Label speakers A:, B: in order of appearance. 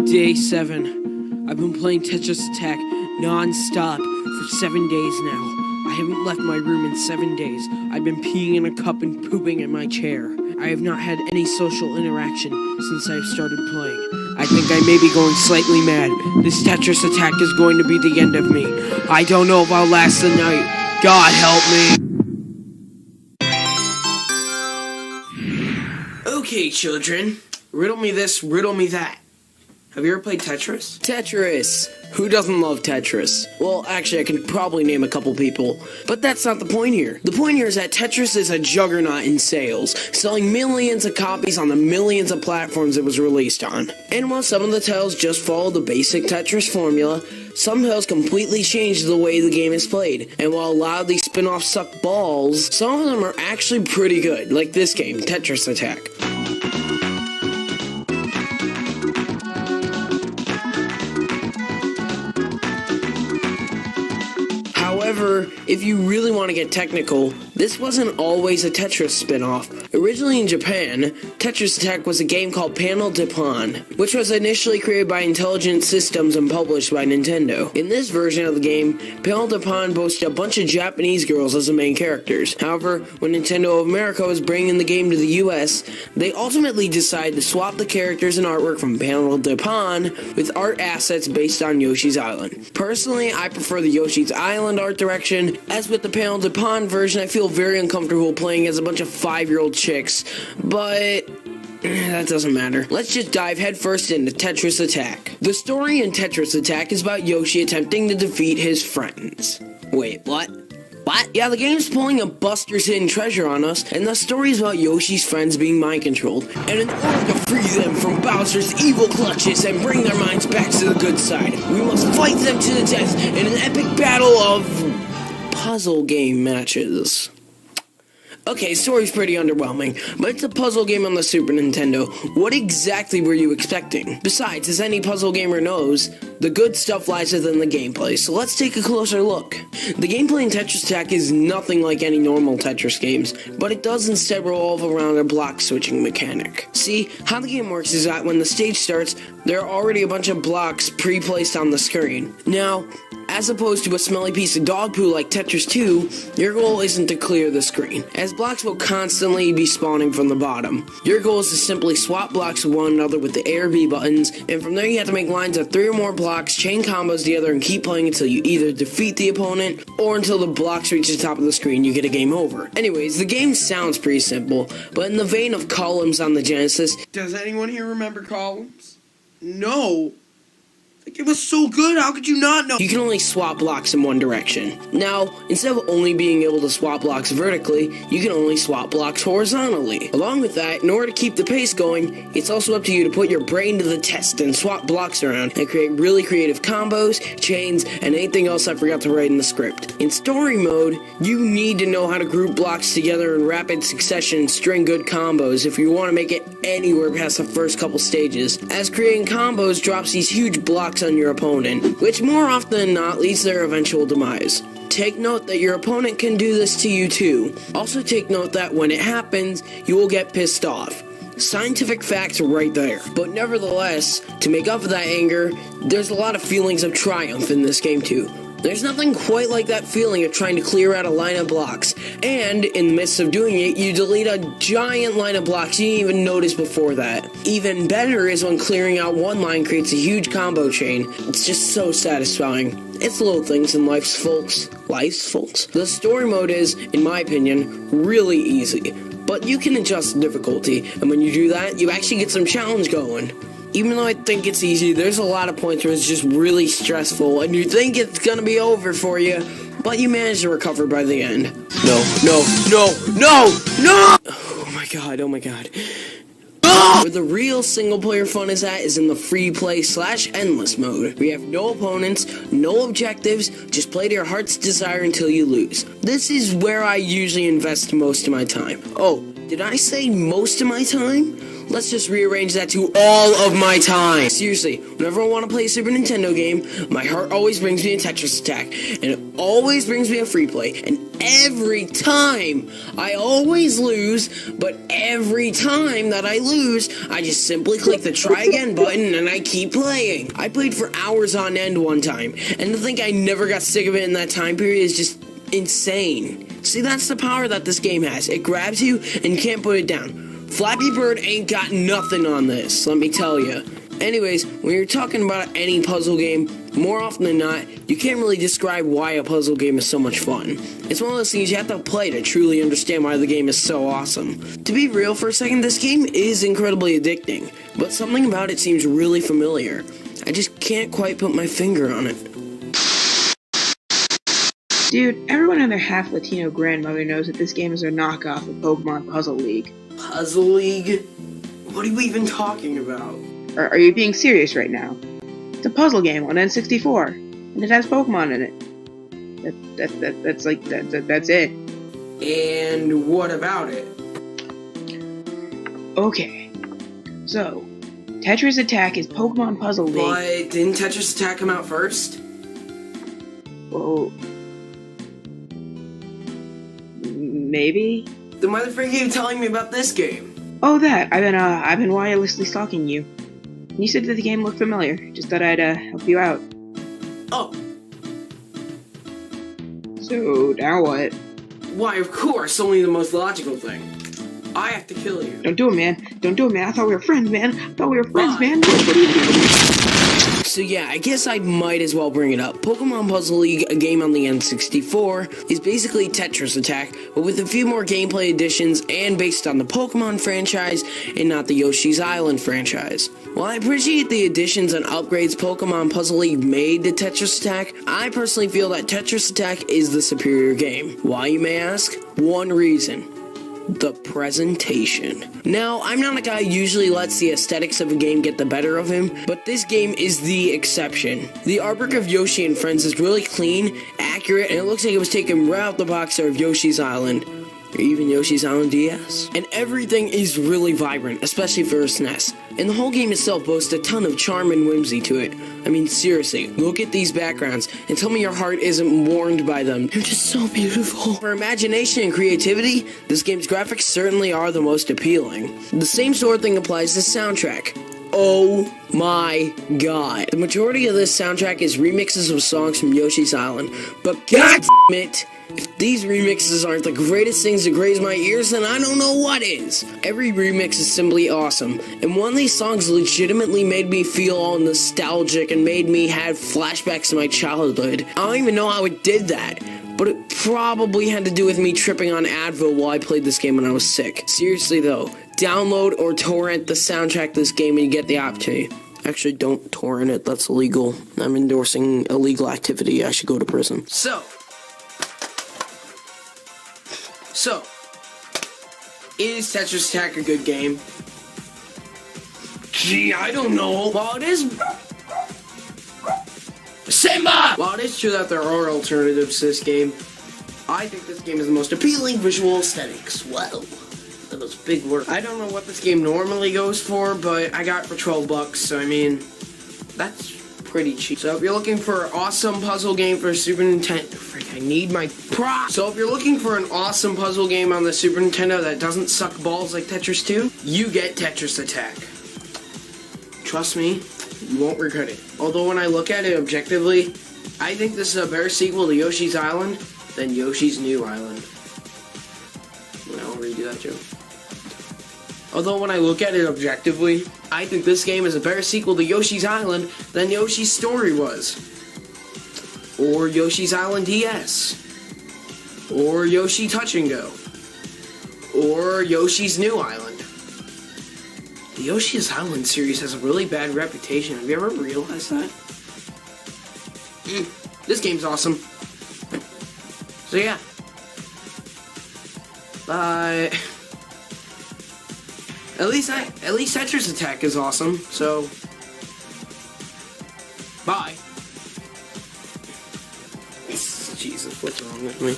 A: Day 7. I've been playing Tetris Attack non-stop for 7 days now. I haven't left my room in 7 days. I've been peeing in a cup and pooping in my chair. I have not had any social interaction since I've started playing. I think I may be going slightly mad. This Tetris Attack is going to be the end of me. I don't know if I'll last the night. God help me. Okay, children. Riddle me this, riddle me that. Have you ever played Tetris?
B: Tetris! Who doesn't love Tetris? Well, actually, I can probably name a couple people, but that's not the point here. The point here is that Tetris is a juggernaut in sales, selling millions of copies on the millions of platforms it was released on. And while some of the titles just follow the basic Tetris formula, some titles completely change the way the game is played. And while a lot of these spin-offs suck balls, some of them are actually pretty good, like this game, Tetris Attack. However, if you really want to get technical, this wasn't always a Tetris spin-off. Originally in Japan, Tetris Attack was a game called Panel de Pon, which was initially created by Intelligent Systems and published by Nintendo. In this version of the game, Panel de Pon boasted a bunch of Japanese girls as the main characters. However, when Nintendo of America was bringing the game to the US, they ultimately decided to swap the characters and artwork from Panel de Pon with art assets based on Yoshi's Island. Personally, I prefer the Yoshi's Island art direction. As with the Panel de Pon version, I feel very uncomfortable playing as a bunch of 5-year-old chicks, but that doesn't matter. Let's just dive headfirst into Tetris Attack. The story in Tetris Attack is about Yoshi attempting to defeat his friends. Wait, what? What? Yeah, the game's pulling a Buster's hidden treasure on us, and the story is about Yoshi's friends being mind-controlled. And in order to free them from Bowser's evil clutches and bring their minds back to the good side, we must fight them to the death in an epic battle of puzzle game matches. Okay, story's pretty underwhelming, but it's a puzzle game on the Super Nintendo. What exactly were you expecting? Besides, as any puzzle gamer knows, the good stuff lies within the gameplay, so let's take a closer look. The gameplay in Tetris Attack is nothing like any normal Tetris games, but it does instead revolve around a block switching mechanic. See, how the game works is that when the stage starts, there are already a bunch of blocks pre-placed on the screen. Now, as opposed to a smelly piece of dog poo like Tetris 2, your goal isn't to clear the screen, as blocks will constantly be spawning from the bottom. Your goal is to simply swap blocks with one another with the A or B buttons, and from there you have to make lines of 3 or more blocks, chain combos together, and keep playing until you either defeat the opponent, or until the blocks reach the top of the screen, you get a game over. Anyways, the game sounds pretty simple, but in the vein of Columns on the Genesis.
A: Does anyone here remember Columns? No. It was so good, how could you not know?
B: You can only swap blocks in one direction. Now, instead of only being able to swap blocks vertically, you can only swap blocks horizontally. Along with that, in order to keep the pace going, it's also up to you to put your brain to the test and swap blocks around and create really creative combos, chains, and anything else I forgot to write in the script. In story mode, you need to know how to group blocks together in rapid succession and string good combos if you want to make it anywhere past the first couple stages, as creating combos drops these huge blocks on your opponent, which more often than not leads to their eventual demise. Take note that your opponent can do this to you too. Also take note that when it happens, you will get pissed off. Scientific facts right there. But nevertheless, to make up for that anger, there's a lot of feelings of triumph in this game too. There's nothing quite like that feeling of trying to clear out a line of blocks, and in the midst of doing it, you delete a giant line of blocks you didn't even notice before that. Even better is when clearing out one line creates a huge combo chain. It's just so satisfying. It's little things in life, folks. The story mode is, in my opinion, really easy, but you can adjust the difficulty, and when you do that, you actually get some challenge going. Even though I think it's easy, there's a lot of points where it's just really stressful, and you think it's gonna be over for you, but you manage to recover by the end. No! Oh my god. Where the real single-player fun is at is in the free play / endless mode, where you have no opponents, no objectives, just play to your heart's desire until you lose. This is where I usually invest most of my time. Oh, did I say most of my time? let's just rearrange that to all of my time. Seriously, whenever I want to play a Super Nintendo game, my heart always brings me a Tetris Attack, and it always brings me a free play. And every time, I always lose, but every time that I lose, I just simply click the try again button and I keep playing. I played for hours on end one time, and to think I never got sick of it in that time period is just insane. See, that's the power that this game has. It grabs you and you can't put it down. Flappy Bird ain't got nothing on this, let me tell you. Anyways, when you're talking about any puzzle game, more often than not, you can't really describe why a puzzle game is so much fun. It's one of those things you have to play to truly understand why the game is so awesome. To be real for a second, this game is incredibly addicting, but something about it seems really familiar. I just can't quite put my finger on it.
C: Dude, everyone and their half-Latino grandmother knows that this game is a knockoff of Pokemon Puzzle League.
B: Puzzle League? What are you even talking about?
C: Are you being serious right now? It's a puzzle game on N64, and it has Pokemon in it. That's it.
B: And what about it?
C: Okay, so Tetris Attack is Pokemon Puzzle League.
B: But didn't Tetris Attack come out first?
C: Well, maybe.
B: Then why the frick are you telling me about this game?
C: Oh, that I've been wirelessly stalking you. You said that the game looked familiar. Just thought I'd help you out.
B: Oh.
C: So now what?
B: Why, of course, only the most logical thing. I have to kill you.
C: Don't do it, man. Don't do it, man. I thought we were friends, man. Man.
B: So yeah, I guess I might as well bring it up. Pokemon Puzzle League, a game on the N64, is basically Tetris Attack, but with a few more gameplay additions and based on the Pokemon franchise and not the Yoshi's Island franchise. While I appreciate the additions and upgrades Pokemon Puzzle League made to Tetris Attack, I personally feel that Tetris Attack is the superior game. Why, you may ask? One reason. The presentation. Now, I'm not a guy who usually lets the aesthetics of a game get the better of him, but this game is the exception. The artwork of Yoshi and Friends is really clean, accurate, and it looks like it was taken right out the box of Yoshi's Island. Or even Yoshi's Island DS. And everything is really vibrant, especially for a SNES. And the whole game itself boasts a ton of charm and whimsy to it. I mean, seriously, look at these backgrounds and tell me your heart isn't warmed by them. They're just so beautiful. For imagination and creativity, this game's graphics certainly are the most appealing. The same sort of thing applies to soundtrack. Oh my god. The majority of this soundtrack is remixes of songs from Yoshi's Island. But god damn it, if these remixes aren't the greatest things to graze my ears, then I don't know what is. Every remix is simply awesome, and one of these songs legitimately made me feel all nostalgic and made me have flashbacks to my childhood. I don't even know how it did that, but it probably had to do with me tripping on Advil while I played this game when I was sick. Seriously though, download or torrent the soundtrack to this game when you get the opportunity. Actually, don't torrent it, that's illegal. I'm endorsing illegal activity, I should go to prison. So, is Tetris Attack a good game? Gee, I don't know. While it is... Simba! While it is true that there are alternatives to this game, I think this game is the most appealing visual aesthetics. Wow. That was a big word. I don't know what this game normally goes for, but I got it for $12, so I mean, that's pretty cheap. So if you're looking for an awesome puzzle game for Super Nintendo... Frick, I need my prop! So if you're looking for an awesome puzzle game on the Super Nintendo that doesn't suck balls like Tetris 2, you get Tetris Attack. Trust me, you won't regret it. Although when I look at it objectively, I think this is a better sequel to Yoshi's Island than Yoshi's New Island. I'll redo that joke. Although when I look at it objectively, I think this game is a better sequel to Yoshi's Island than Yoshi's Story was. Or Yoshi's Island DS. Or Yoshi Touch and Go. Or Yoshi's New Island. The Yoshi's Island series has a really bad reputation. Have you ever realized that? This game's awesome. So yeah. Bye. At least Tetris Attack is awesome, so bye. Jesus, what's wrong with me?